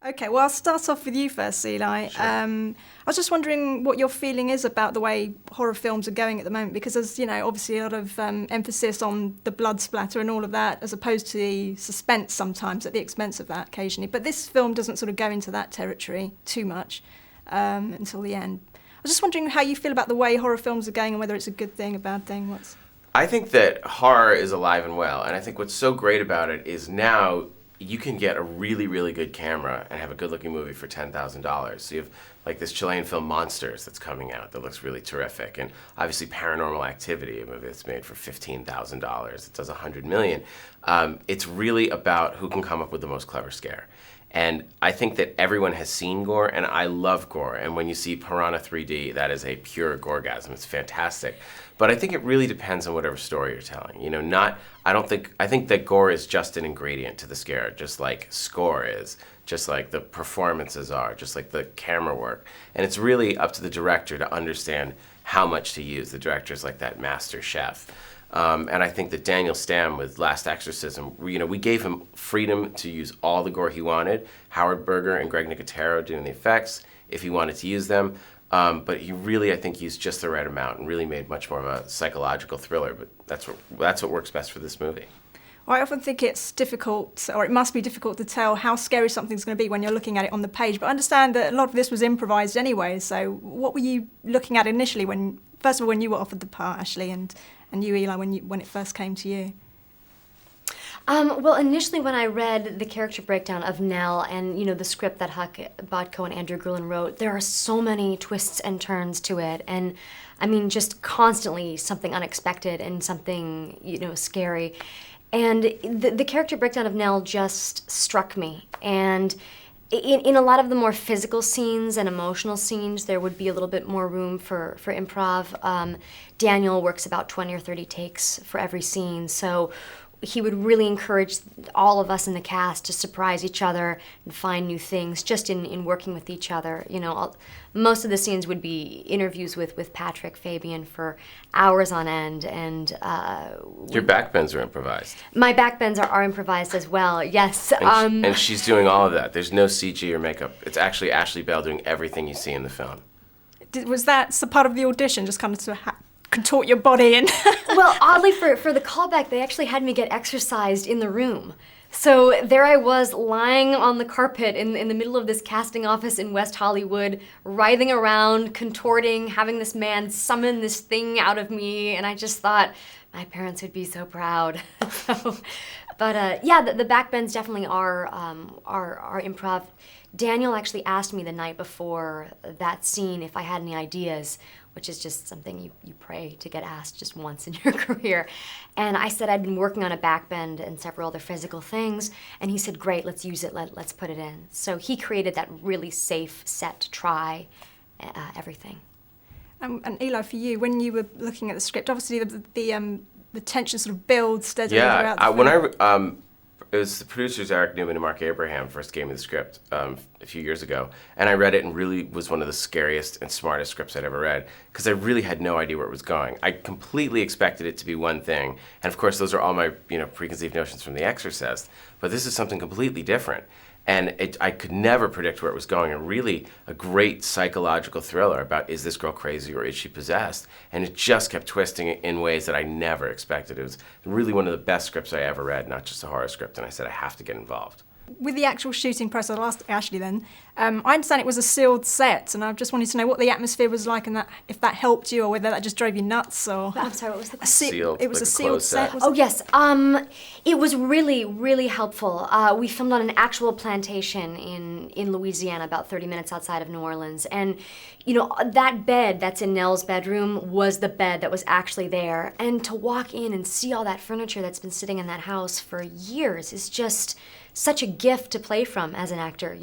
Okay, well, I'll start off with you first, Eli. Sure. I was just wondering what your feeling is about the way horror films are going at the moment, because there's, obviously a lot of emphasis on the blood splatter and all of that, as opposed to the suspense sometimes at the expense of that occasionally. But this film doesn't sort of go into that territory too much until the end. I was just wondering how you feel about the way horror films are going and whether it's a good thing, a bad thing, what's... I think that horror is alive and well, and I think what's so great about it is now you can get a really, really good camera and have a good-looking movie for $10,000. So you have like this Chilean film Monsters that's coming out that looks really terrific, and obviously Paranormal Activity, a movie that's made for $15,000. It does $100 million. It's really about who can come up with the most clever scare. And I think that everyone has seen gore, and I love gore. And when you see Piranha 3D, that is a pure goregasm. It's fantastic. But I think it really depends on whatever story you're telling. I think that gore is just an ingredient to the scare, just like score is, just like the performances are, just like the camera work. And it's really up to the director to understand how much to use. The director's like that master chef. And I think that Daniel Stamm with Last Exorcism, we gave him freedom to use all the gore he wanted. Howard Berger and Greg Nicotero doing the effects if he wanted to use them. But he really, I think, used just the right amount and really made much more of a psychological thriller. But that's what works best for this movie. Well, I often think it's difficult, or it must be difficult to tell how scary something's going to be when you're looking at it on the page. But I understand that a lot of this was improvised anyway. So what were you looking at initially first of all, when you were offered the part, Ashely, and you, Eli, when it first came to you? Well, initially when I read the character breakdown of Nell and, the script that Huck Botko and Andrew Grulin wrote, there are so many twists and turns to it. And, just constantly something unexpected and something, scary. And the character breakdown of Nell just struck me. And in a lot of the more physical scenes and emotional scenes, there would be a little bit more room for improv. Daniel works about 20 or 30 takes for every scene, so he would really encourage all of us in the cast to surprise each other and find new things just in working with each other. Most of the scenes would be interviews with Patrick Fabian for hours on end, and Your backbends are improvised. My backbends are improvised as well, yes. And she's doing all of that. There's no CG or makeup. It's actually Ashely Bell doing everything you see in the film. Was that part of the audition, just kind of to contort your body and... Well, oddly for the callback, they actually had me get exercised in the room. So there I was lying on the carpet in the middle of this casting office in West Hollywood, writhing around, contorting, having this man summon this thing out of me, and I just thought my parents would be so proud. But the backbends definitely are improv. Daniel actually asked me the night before that scene if I had any ideas, which is just something you pray to get asked just once in your career. And I said I'd been working on a backbend and several other physical things, and he said, great, let's use it, let's put it in. So he created that really safe set to try everything. And Eli, for you, when you were looking at the script, obviously the tension sort of builds steadily throughout the film. It was the producers Eric Newman and Mark Abraham first gave me the script a few years ago, and I read it and really was one of the scariest and smartest scripts I'd ever read because I really had no idea where it was going. I completely expected it to be one thing, and of course those are all my preconceived notions from The Exorcist, but this is something completely different. And I could never predict where it was going, and really a great psychological thriller about is this girl crazy or is she possessed? And it just kept twisting in ways that I never expected. It was really one of the best scripts I ever read, not just a horror script, and I said I have to get involved. With the actual shooting process, I'll ask Ashely then. I understand it was a sealed set, and I just wanted to know what the atmosphere was like, and if that helped you, or whether that just drove you nuts. Or I'm sorry, what was the question? Sealed, it was like a sealed set. Oh yes, it was really, really helpful. We filmed on an actual plantation in Louisiana, about 30 minutes outside of New Orleans, and that bed that's in Nell's bedroom was the bed that was actually there. And to walk in and see all that furniture that's been sitting in that house for years is just such a gift to play from as an actor.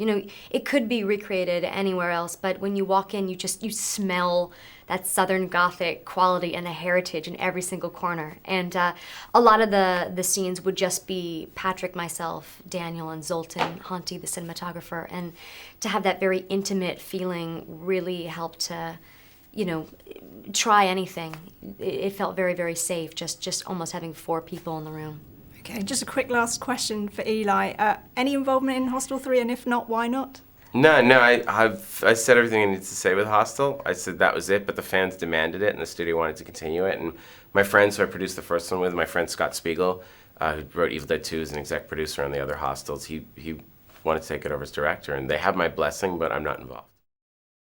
It could be recreated anywhere else, but when you walk in, you smell that Southern Gothic quality and the heritage in every single corner. And a lot of the scenes would just be Patrick, myself, Daniel, and Zoltan Honti, the cinematographer. And to have that very intimate feeling really helped to, try anything. It felt very, very safe, just almost having 4 people in the room. Okay, just a quick last question for Eli. Any involvement in Hostel 3, and if not, why not? No, I said everything I needed to say with Hostel. I said that was it, but the fans demanded it, and the studio wanted to continue it. And my friends who I produced the first one with, my friend Scott Spiegel, who wrote Evil Dead 2, is an exec producer on the other Hostels. He wanted to take it over as director, and they have my blessing, but I'm not involved.